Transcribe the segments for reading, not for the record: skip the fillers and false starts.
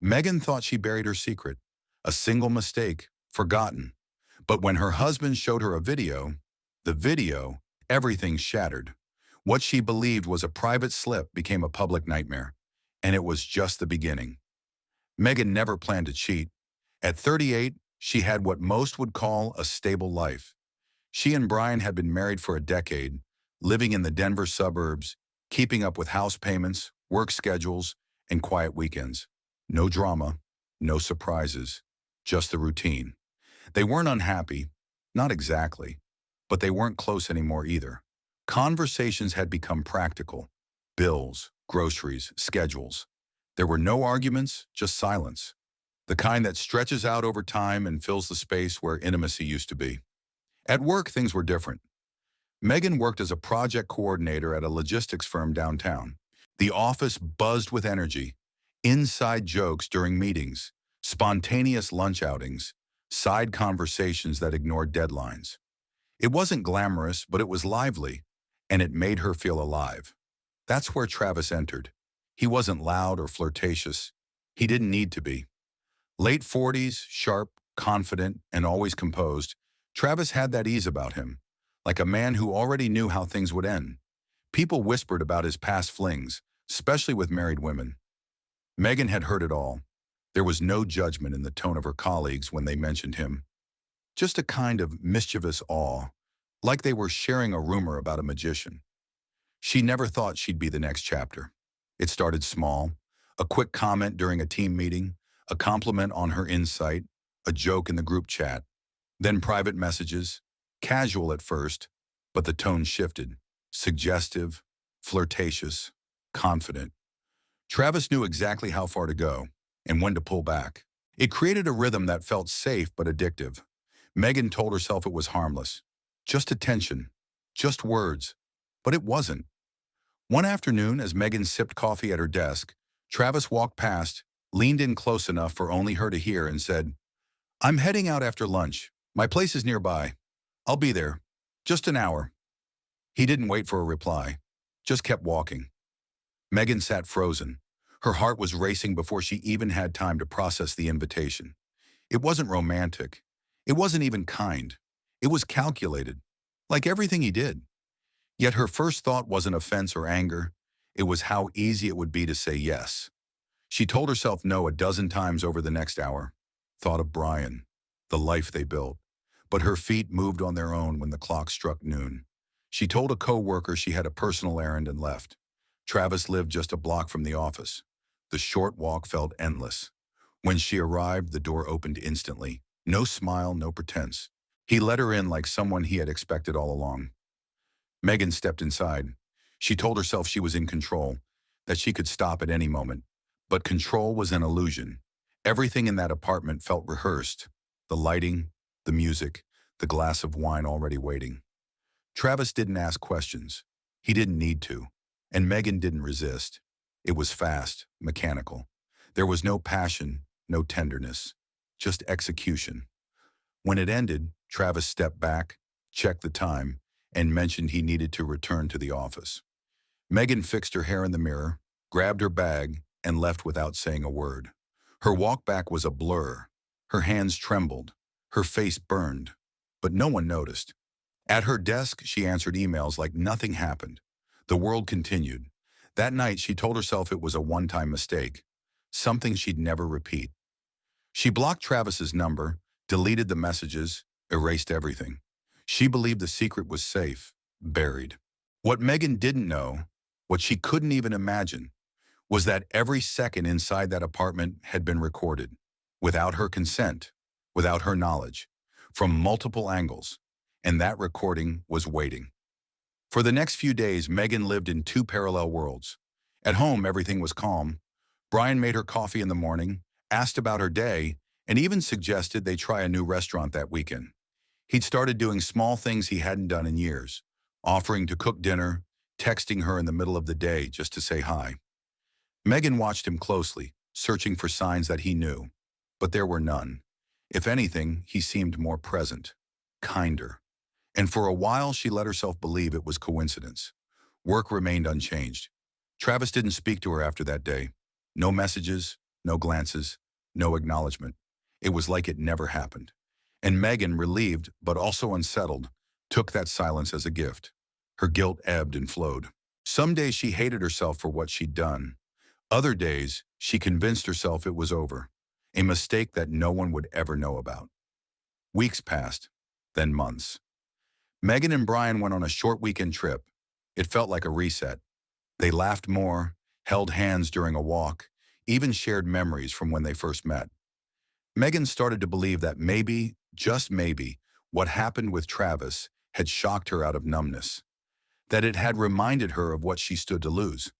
Megan thought she buried her secret. A single mistake, forgotten. But when her husband showed her a video, the video, everything shattered. What she believed was a private slip became a public nightmare. And it was just the beginning. Megan never planned to cheat. At 38, she had what most would call a stable life. She and Brian had been married for a decade, living in the Denver suburbs, keeping up with house payments, work schedules, and quiet weekends. No drama, no surprises, just the routine. They weren't unhappy, not exactly, but they weren't close anymore either. Conversations had become practical. Bills, groceries, schedules. There were no arguments, just silence. The kind that stretches out over time and fills the space where intimacy used to be. At work, things were different. Megan worked as a project coordinator at a logistics firm downtown. The office buzzed with energy, inside jokes during meetings, spontaneous lunch outings, side conversations that ignored deadlines. It wasn't glamorous, but it was lively, and it made her feel alive. That's where Travis entered. He wasn't loud or flirtatious. He didn't need to be. Late 40s, sharp, confident, and always composed, Travis had that ease about him, like a man who already knew how things would end. People whispered about his past flings, especially with married women. Megan had heard it all. There was no judgment in the tone of her colleagues when they mentioned him. Just a kind of mischievous awe, like they were sharing a rumor about a magician. She never thought she'd be the next chapter. It started small, a quick comment during a team meeting, a compliment on her insight, a joke in the group chat, then private messages, casual at first, but the tone shifted, suggestive, flirtatious, confident. Travis knew exactly how far to go and when to pull back. It created a rhythm that felt safe but addictive. Megan told herself it was harmless, just attention, just words, but it wasn't. One afternoon, as Megan sipped coffee at her desk, Travis walked past, leaned in close enough for only her to hear, and said, "I'm heading out after lunch. My place is nearby. I'll be there. Just an hour." He didn't wait for a reply, just kept walking. Megan sat frozen. Her heart was racing before she even had time to process the invitation. It wasn't romantic. It wasn't even kind. It was calculated, like everything he did. Yet her first thought wasn't offense or anger. It was how easy it would be to say yes. She told herself no a dozen times over the next hour. Thought of Brian, the life they built. But her feet moved on their own when the clock struck noon. She told a co-worker she had a personal errand and left. Travis lived just a block from the office. The short walk felt endless. When she arrived, the door opened instantly. No smile, no pretense. He let her in like someone he had expected all along. Megan stepped inside. She told herself she was in control, that she could stop at any moment. But control was an illusion. Everything in that apartment felt rehearsed. The lighting, the music, the glass of wine already waiting. Travis didn't ask questions. He didn't need to. And Megan didn't resist. It was fast, mechanical. There was no passion, no tenderness, just execution. When it ended, Travis stepped back, checked the time, and mentioned he needed to return to the office. Megan fixed her hair in the mirror, grabbed her bag, and left without saying a word. Her walk back was a blur. Her hands trembled. Her face burned. But no one noticed. At her desk, she answered emails like nothing happened. The world continued. That night, she told herself it was a one-time mistake, something she'd never repeat. She blocked Travis's number, deleted the messages, erased everything. She believed the secret was safe, buried. What Megan didn't know, what she couldn't even imagine, was that every second inside that apartment had been recorded, without her consent, without her knowledge, from multiple angles, and that recording was waiting. For the next few days, Megan lived in two parallel worlds. At home, everything was calm. Brian made her coffee in the morning, asked about her day, and even suggested they try a new restaurant that weekend. He'd started doing small things he hadn't done in years, offering to cook dinner, texting her in the middle of the day just to say hi. Megan watched him closely, searching for signs that he knew, but there were none. If anything, he seemed more present, kinder. And for a while, she let herself believe it was coincidence. Work remained unchanged. Travis didn't speak to her after that day. No messages, no glances, no acknowledgement. It was like it never happened. And Megan, relieved but also unsettled, took that silence as a gift. Her guilt ebbed and flowed. Some days she hated herself for what she'd done. Other days, she convinced herself it was over, a mistake that no one would ever know about. Weeks passed, then months. Megan and Brian went on a short weekend trip. It felt like a reset. They laughed more, held hands during a walk, even shared memories from when they first met. Megan started to believe that maybe, just maybe, what happened with Travis had shocked her out of numbness, that it had reminded her of what she stood to lose.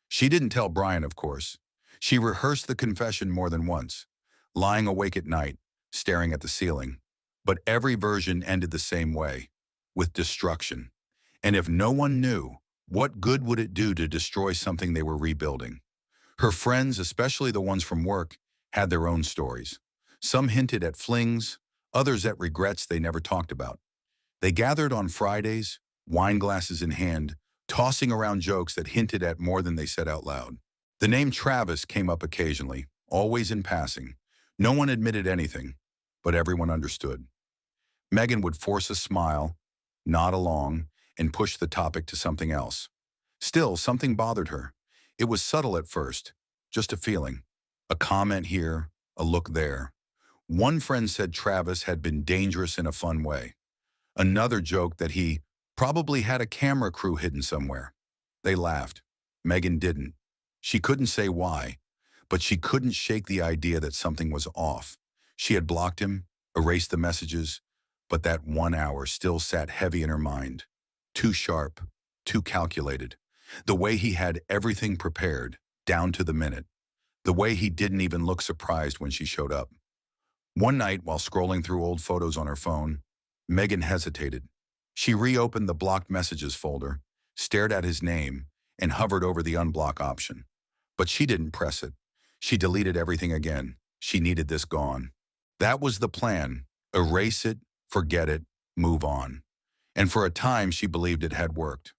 She didn't tell Brian, of course. She rehearsed the confession more than once, lying awake at night, staring at the ceiling. But every version ended the same way, with destruction. And if no one knew, what good would it do to destroy something they were rebuilding? Her friends, especially the ones from work, had their own stories. Some hinted at flings, others at regrets they never talked about. They gathered on Fridays, wine glasses in hand, tossing around jokes that hinted at more than they said out loud. The name Travis came up occasionally, always in passing. No one admitted anything, but everyone understood. Megan would force a smile, nod along, and push the topic to something else. Still, something bothered her. It was subtle at first, just a feeling. A comment here, a look there. One friend said Travis had been dangerous in a fun way. Another joked that he probably had a camera crew hidden somewhere. They laughed. Megan didn't. She couldn't say why, but she couldn't shake the idea that something was off. She had blocked him, erased the messages, but that 1 hour still sat heavy in her mind. Too sharp, too calculated. The way he had everything prepared, down to the minute. The way he didn't even look surprised when she showed up. One night, while scrolling through old photos on her phone, Megan hesitated. She reopened the blocked messages folder, stared at his name, and hovered over the unblock option. But she didn't press it. She deleted everything again. She needed this gone. That was the plan. Erase it, forget it, move on. And for a time, she believed it had worked.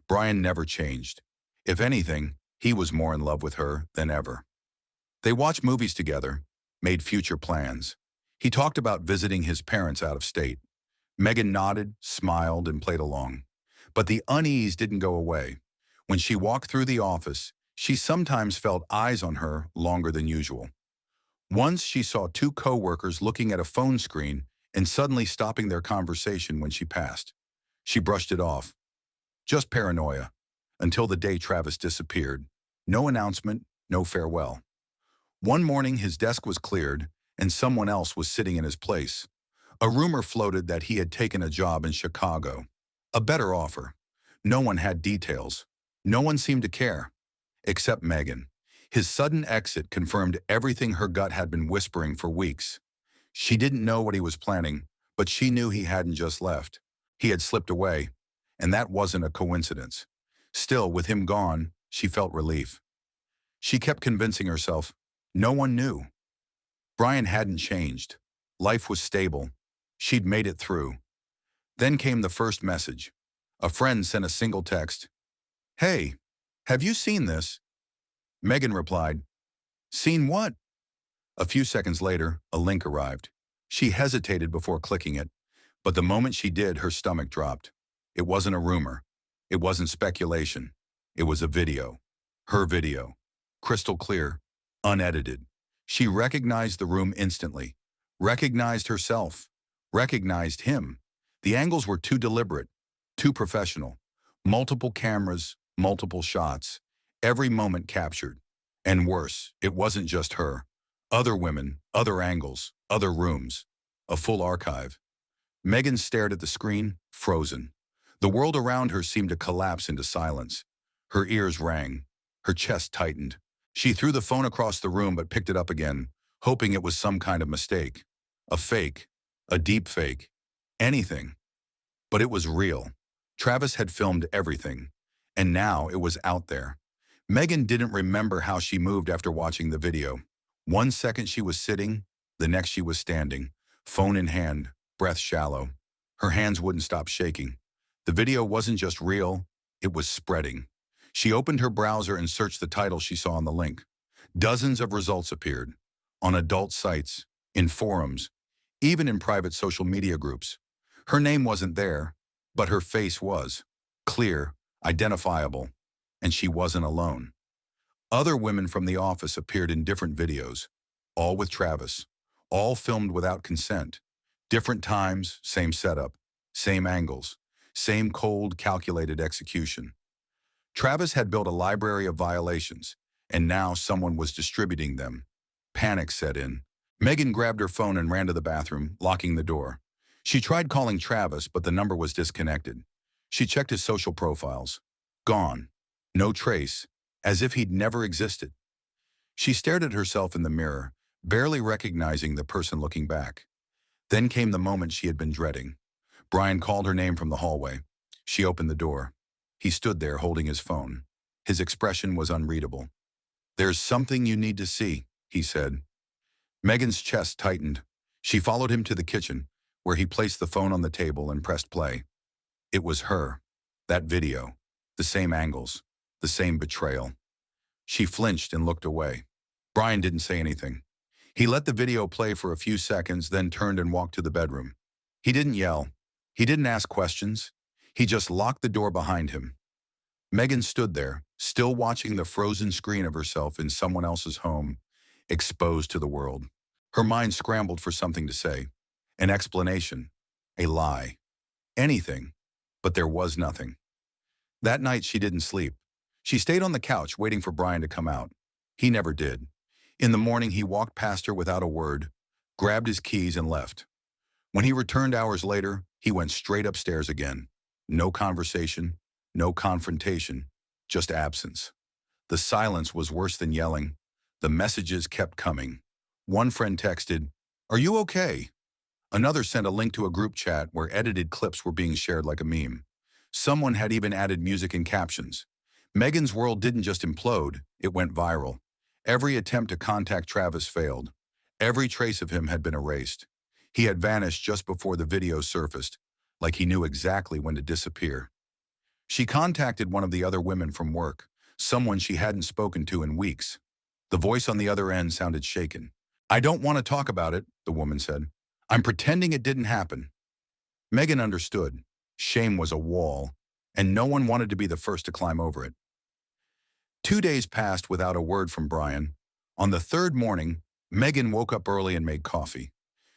Brian never changed. If anything, he was more in love with her than ever. They watched movies together, made future plans. He talked about visiting his parents out of state. Megan nodded, smiled, and played along. But the unease didn't go away. When she walked through the office, she sometimes felt eyes on her longer than usual. Once she saw two coworkers looking at a phone screen and suddenly stopping their conversation when she passed. She brushed it off. Just paranoia. Until the day Travis disappeared. No announcement, no farewell. One morning his desk was cleared and someone else was sitting in his place. A rumor floated that he had taken a job in Chicago. A better offer. No one had details. No one seemed to care. Except Megan. His sudden exit confirmed everything her gut had been whispering for weeks. She didn't know what he was planning, but she knew he hadn't just left. He had slipped away, and that wasn't a coincidence. Still, with him gone, she felt relief. She kept convincing herself, no one knew. Brian hadn't changed. Life was stable. She'd made it through. Then came the first message. A friend sent a single text. "Hey, have you seen this?" Megan replied, "Seen what?" A few seconds later, a link arrived. She hesitated before clicking it, but the moment she did, her stomach dropped. It wasn't a rumor. It wasn't speculation. It was a video. Her video. Crystal clear, unedited. She recognized the room instantly. Recognized herself. Recognized him. The angles were too deliberate, too professional. Multiple cameras, multiple shots. Every moment captured. And worse, it wasn't just her. Other women, other angles, other rooms. A full archive. Megan stared at the screen, frozen. The world around her seemed to collapse into silence. Her ears rang. Her chest tightened. She threw the phone across the room but picked it up again, hoping it was some kind of mistake. A fake. A deep fake. Anything. But it was real. Travis had filmed everything. And now it was out there. Megan didn't remember how she moved after watching the video. 1 second she was sitting, the next she was standing, phone in hand, breath shallow. Her hands wouldn't stop shaking. The video wasn't just real, it was spreading. She opened her browser and searched the title she saw on the link. Dozens of results appeared, on adult sites, in forums, even in private social media groups. Her name wasn't there, but her face was. Clear, identifiable, and she wasn't alone. Other women from the office appeared in different videos, all with Travis, all filmed without consent. Different times, same setup, same angles, same cold, calculated execution. Travis had built a library of violations, and now someone was distributing them. Panic set in. Megan grabbed her phone and ran to the bathroom, locking the door. She tried calling Travis, but the number was disconnected. She checked his social profiles. Gone. No trace, as if he'd never existed. She stared at herself in the mirror, barely recognizing the person looking back. Then came the moment she had been dreading. Brian called her name from the hallway. She opened the door. He stood there holding his phone. His expression was unreadable. "There's something you need to see," he said. Megan's chest tightened. She followed him to the kitchen, where he placed the phone on the table and pressed play. It was her. That video. The same angles. The same betrayal. She flinched and looked away. Brian didn't say anything. He let the video play for a few seconds, then turned and walked to the bedroom. He didn't yell. He didn't ask questions. He just locked the door behind him. Megan stood there, still watching the frozen screen of herself in someone else's home, exposed to the world. Her mind scrambled for something to say. An explanation. A lie. Anything. But there was nothing. That night she didn't sleep. She stayed on the couch waiting for Brian to come out. He never did. In the morning he walked past her without a word, grabbed his keys and left. When he returned hours later, he went straight upstairs again. No conversation, no confrontation, just absence. The silence was worse than yelling. The messages kept coming. One friend texted, "Are you okay?" Another sent a link to a group chat where edited clips were being shared like a meme. Someone had even added music and captions. Megan's world didn't just implode, it went viral. Every attempt to contact Travis failed. Every trace of him had been erased. He had vanished just before the video surfaced, like he knew exactly when to disappear. She contacted one of the other women from work, someone she hadn't spoken to in weeks. The voice on the other end sounded shaken. "I don't want to talk about it," the woman said. "I'm pretending it didn't happen." Megan understood. Shame was a wall, and no one wanted to be the first to climb over it. 2 days passed without a word from Brian. On the third morning, Megan woke up early and made coffee.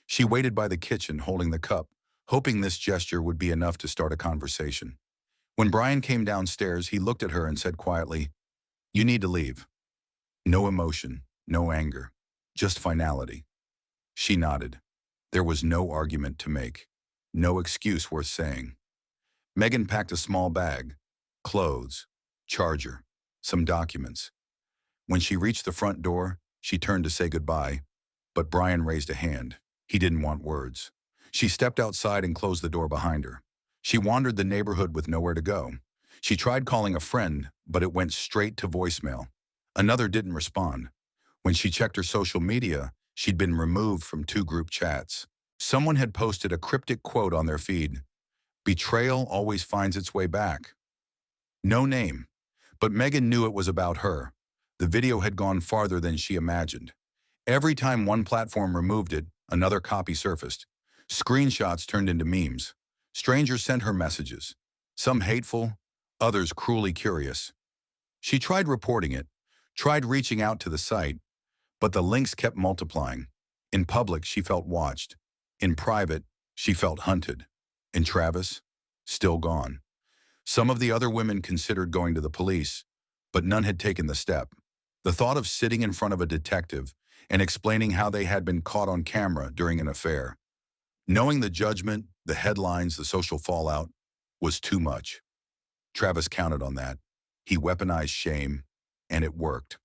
She waited by the kitchen holding the cup, hoping this gesture would be enough to start a conversation. When Brian came downstairs, he looked at her and said quietly, "You need to leave." No emotion, no anger, just finality. She nodded. There was no argument to make, no excuse worth saying. Megan packed a small bag, clothes, charger, some documents. When she reached the front door, she turned to say goodbye, but Brian raised a hand. He didn't want words. She stepped outside and closed the door behind her. She wandered the neighborhood with nowhere to go. She tried calling a friend, but it went straight to voicemail. Another didn't respond. When she checked her social media, she'd been removed from 2 group chats. Someone had posted a cryptic quote on their feed. "Betrayal always finds its way back." No name, but Megan knew it was about her. The video had gone farther than she imagined. Every time one platform removed it, another copy surfaced. Screenshots turned into memes. Strangers sent her messages, some hateful, others cruelly curious. She tried reporting it, tried reaching out to the site, but the links kept multiplying. In public, she felt watched. In private, she felt hunted. And Travis, still gone. Some of the other women considered going to the police, but none had taken the step. The thought of sitting in front of a detective and explaining how they had been caught on camera during an affair, knowing the judgment, the headlines, the social fallout, was too much. Travis counted on that. He weaponized shame, and it worked.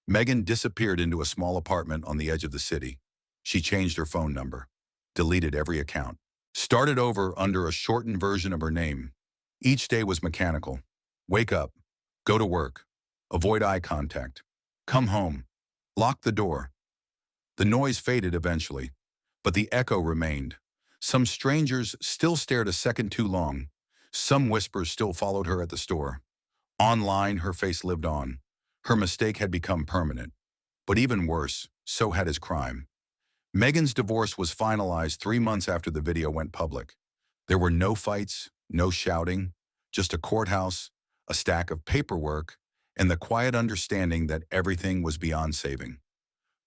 Megan disappeared into a small apartment on the edge of the city. She changed her phone number, deleted every account, started over under a shortened version of her name. Each day was mechanical. Wake up, go to work, avoid eye contact, come home, lock the door. The noise faded eventually, but the echo remained. Some strangers still stared a second too long. Some whispers still followed her at the store. Online, her face lived on. Her mistake had become permanent. But even worse, so had his crime. Megan's divorce was finalized 3 months after the video went public. There were no fights, no shouting, just a courthouse, a stack of paperwork, and the quiet understanding that everything was beyond saving.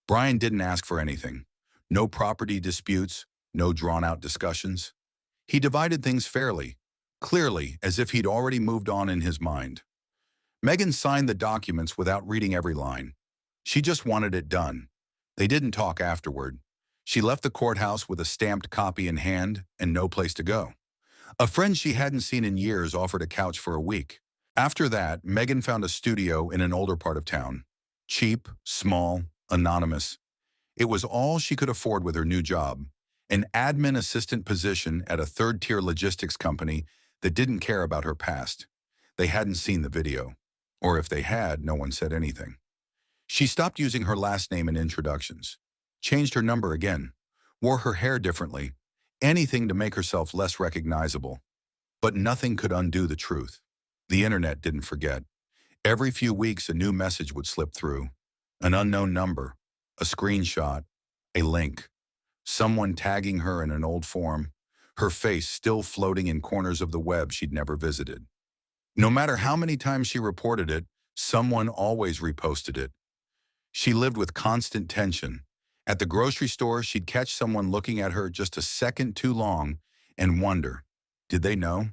Brian didn't ask for anything. No property disputes, no drawn-out discussions. He divided things fairly, clearly, as if he'd already moved on in his mind. Megan signed the documents without reading every line. She just wanted it done. They didn't talk afterward. She left the courthouse with a stamped copy in hand and no place to go. A friend she hadn't seen in years offered a couch for a week. After that, Megan found a studio in an older part of town. Cheap, small, anonymous. It was all she could afford with her new job, an admin assistant position at a third-tier logistics company that didn't care about her past. They hadn't seen the video. Or if they had, no one said anything. She stopped using her last name in introductions, changed her number again, wore her hair differently, anything to make herself less recognizable. But nothing could undo the truth. The internet didn't forget. Every few weeks, a new message would slip through. An unknown number, a screenshot, a link. Someone tagging her in an old form, her face still floating in corners of the web she'd never visited. No matter how many times she reported it, someone always reposted it. She lived with constant tension. At the grocery store, she'd catch someone looking at her just a second too long and wonder, did they know?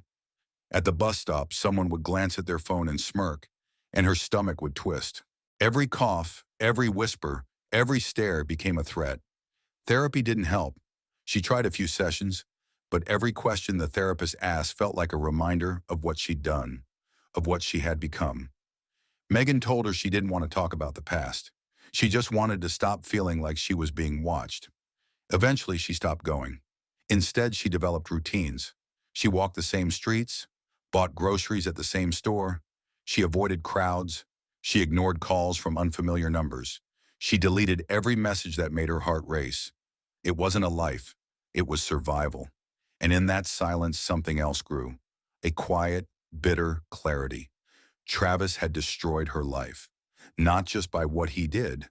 At the bus stop, someone would glance at their phone and smirk, and her stomach would twist. Every cough, every whisper, every stare became a threat. Therapy didn't help. She tried a few sessions, but every question the therapist asked felt like a reminder of what she'd done, of what she had become. Megan told her she didn't want to talk about the past. She just wanted to stop feeling like she was being watched. Eventually, she stopped going. Instead, she developed routines. She walked the same streets, bought groceries at the same store. She avoided crowds. She ignored calls from unfamiliar numbers. She deleted every message that made her heart race. It wasn't a life. It was survival. And in that silence, something else grew. A quiet, bitter clarity. Travis had destroyed her life, not just by what he did,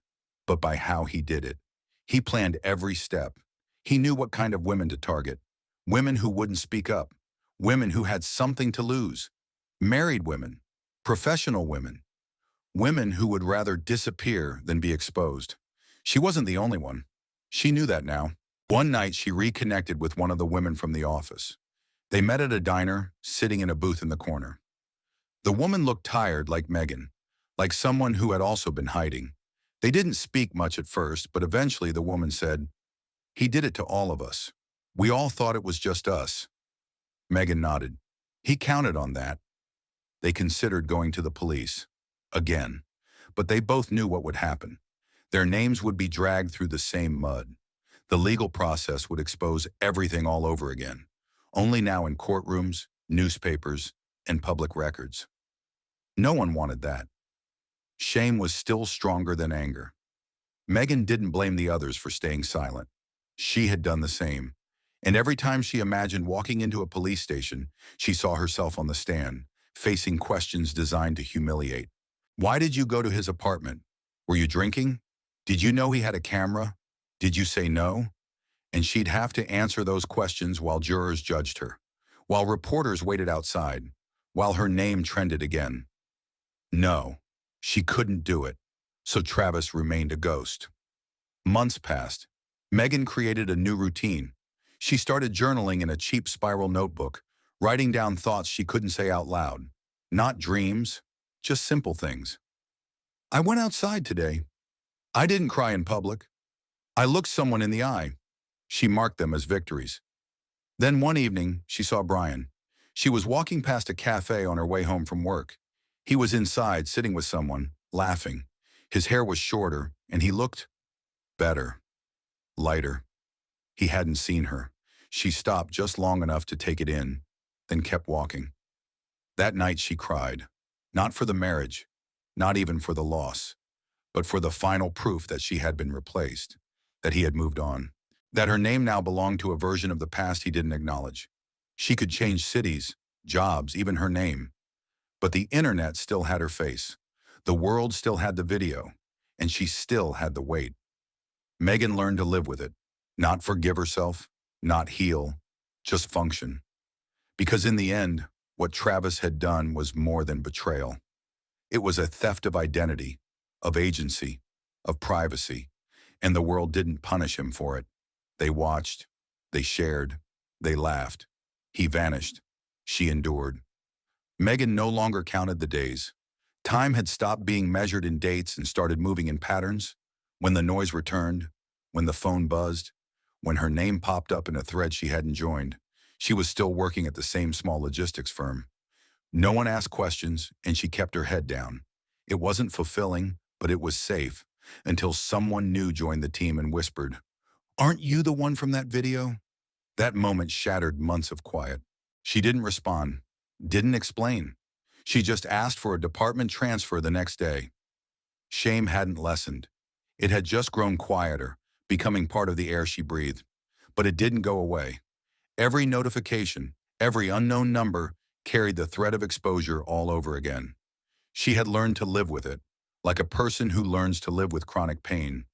but by how he did it. He planned every step. He knew what kind of women to target. Women who wouldn't speak up. Women who had something to lose. Married women. Professional women. Women who would rather disappear than be exposed. She wasn't the only one. She knew that now. One night, she reconnected with one of the women from the office. They met at a diner, sitting in a booth in the corner. The woman looked tired like Megan, like someone who had also been hiding. They didn't speak much at first, but eventually the woman said, "He did it to all of us. We all thought it was just us." Megan nodded. He counted on that. They considered going to the police. Again. But they both knew what would happen. Their names would be dragged through the same mud. The legal process would expose everything all over again, only now in courtrooms, newspapers, and public records. No one wanted that. Shame was still stronger than anger. Megan didn't blame the others for staying silent. She had done the same. And every time she imagined walking into a police station, she saw herself on the stand, facing questions designed to humiliate. Why did you go to his apartment? Were you drinking? Did you know he had a camera? Did you say no? And she'd have to answer those questions while jurors judged her, while reporters waited outside, while her name trended again. No, she couldn't do it, so Travis remained a ghost. Months passed. Megan created a new routine. She started journaling in a cheap spiral notebook, writing down thoughts she couldn't say out loud. Not dreams, just simple things. I went outside today. I didn't cry in public. I looked someone in the eye. She marked them as victories. Then one evening, she saw Brian. She was walking past a cafe on her way home from work. He was inside, sitting with someone, laughing. His hair was shorter, and he looked better, lighter. He hadn't seen her. She stopped just long enough to take it in, then kept walking. That night she cried, not for the marriage, not even for the loss, but for the final proof that she had been replaced, that he had moved on, that her name now belonged to a version of the past he didn't acknowledge. She could change cities, jobs, even her name. But the internet still had her face. The world still had the video. and she still had the weight. Megan learned to live with it, not forgive herself, not heal, just function. Because in the end, what Travis had done was more than betrayal. It was a theft of identity, of agency, of privacy, and the world didn't punish him for it. They watched, they shared, they laughed. He vanished. She endured. Megan no longer counted the days. Time had stopped being measured in dates and started moving in patterns. When the noise returned, when the phone buzzed, when her name popped up in a thread she hadn't joined, she was still working at the same small logistics firm. No one asked questions, and she kept her head down. It wasn't fulfilling, but it was safe, until someone new joined the team and whispered, "Aren't you the one from that video?" That moment shattered months of quiet. She didn't respond, didn't explain. She just asked for a department transfer the next day. Shame hadn't lessened. It had just grown quieter, becoming part of the air she breathed. But it didn't go away. Every notification, every unknown number carried the threat of exposure all over again. She had learned to live with it, like a person who learns to live with chronic pain.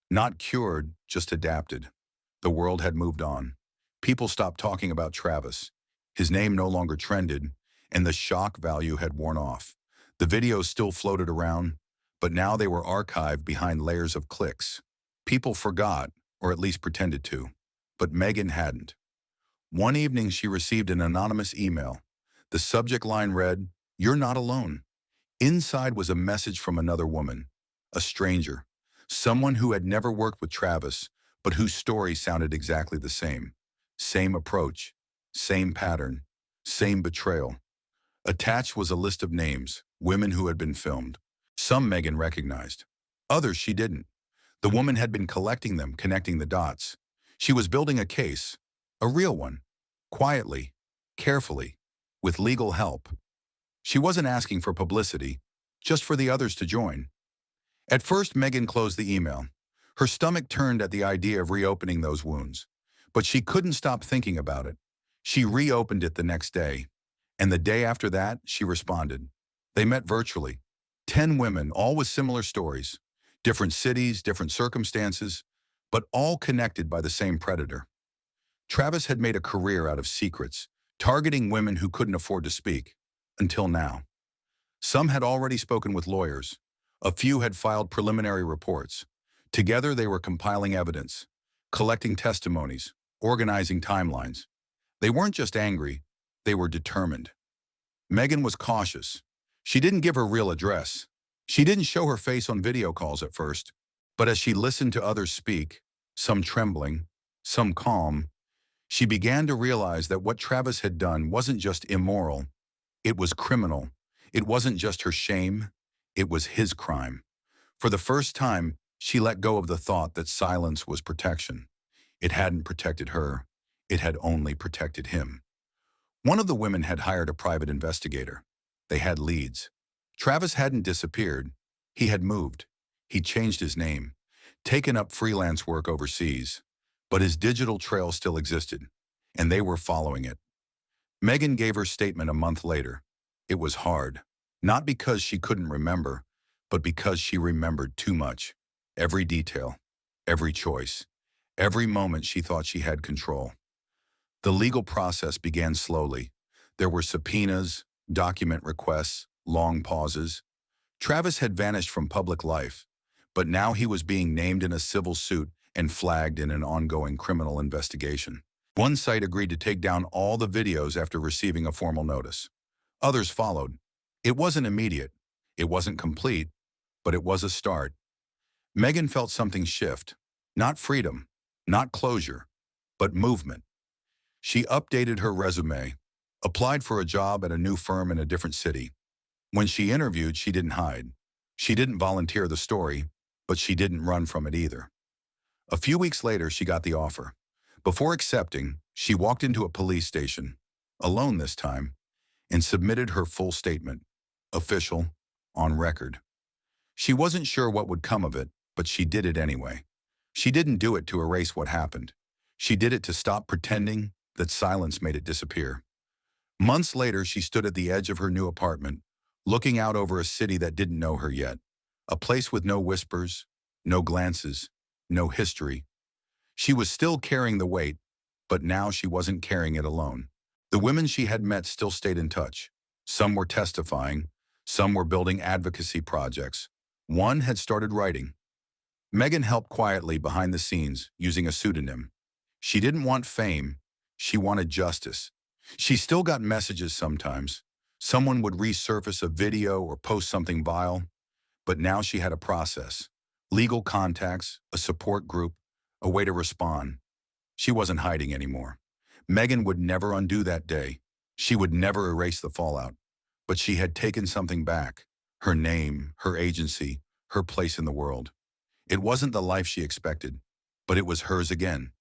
Not cured, just adapted. The world had moved on. People stopped talking about Travis. His name no longer trended, and the shock value had worn off. The videos still floated around, but now they were archived behind layers of clicks. People forgot, or at least pretended to, but Megan hadn't. One evening she received an anonymous email. The subject line read, "You're not alone." Inside was a message from another woman, a stranger, someone who had never worked with Travis, but whose story sounded exactly the same. Same approach, same pattern, same betrayal. Attached was a list of names, women who had been filmed. Some Megan recognized, others she didn't. The woman had been collecting them, connecting the dots. She was building a case, a real one, quietly, carefully, with legal help. She wasn't asking for publicity, just for the others to join. At first, Megan closed the email. Her stomach turned at the idea of reopening those wounds. But she couldn't stop thinking about it. She reopened it the next day. And the day after that, she responded. They met virtually. 10 women, all with similar stories. Different cities, different circumstances, but all connected by the same predator. Travis had made a career out of secrets, targeting women who couldn't afford to speak. Until now. Some had already spoken with lawyers. A few had filed preliminary reports. Together they were compiling evidence, collecting testimonies, organizing timelines. They weren't just angry, they were determined. Megan was cautious. She didn't give her real address. She didn't show her face on video calls at first. But as she listened to others speak, some trembling, some calm, she began to realize that what Travis had done wasn't just immoral, it was criminal. It wasn't just her shame, it was his crime. For the first time, she let go of the thought that silence was protection. It hadn't protected her, it had only protected him. One of the women had hired a private investigator. They had leads. Travis hadn't disappeared. He had moved. He'd changed his name, taken up freelance work overseas. But his digital trail still existed, and they were following it. Megan gave her statement a month later. It was hard, not because she couldn't remember, but because she remembered too much. Every detail, every choice, every moment she thought she had control. The legal process began slowly. There were subpoenas, document requests, long pauses. Travis had vanished from public life, but now he was being named in a civil suit and flagged in an ongoing criminal investigation. One site agreed to take down all the videos after receiving a formal notice. Others followed. It wasn't immediate. It wasn't complete, but it was a start. Megan felt something shift. Not freedom, not closure, but movement. She updated her resume, applied for a job at a new firm in a different city. When she interviewed, she didn't hide. She didn't volunteer the story, but she didn't run from it either. A few weeks later, she got the offer. Before accepting, she walked into a police station, alone this time, and submitted her full statement, official, on record. She wasn't sure what would come of it, but she did it anyway. She didn't do it to erase what happened. She did it to stop pretending that silence made it disappear. Months later, she stood at the edge of her new apartment, looking out over a city that didn't know her yet. A place with no whispers, no glances, no history. She was still carrying the weight, but now she wasn't carrying it alone. The women she had met still stayed in touch. Some were testifying, some were building advocacy projects. One had started writing. Megan helped quietly behind the scenes, using a pseudonym. She didn't want fame, she wanted justice. She still got messages sometimes. Someone would resurface a video or post something vile, but now she had a process. Legal contacts, a support group, a way to respond. She wasn't hiding anymore. Megan would never undo that day. She would never erase the fallout. But she had taken something back. Her name, her agency, her place in the world. It wasn't the life she expected, but it was hers again.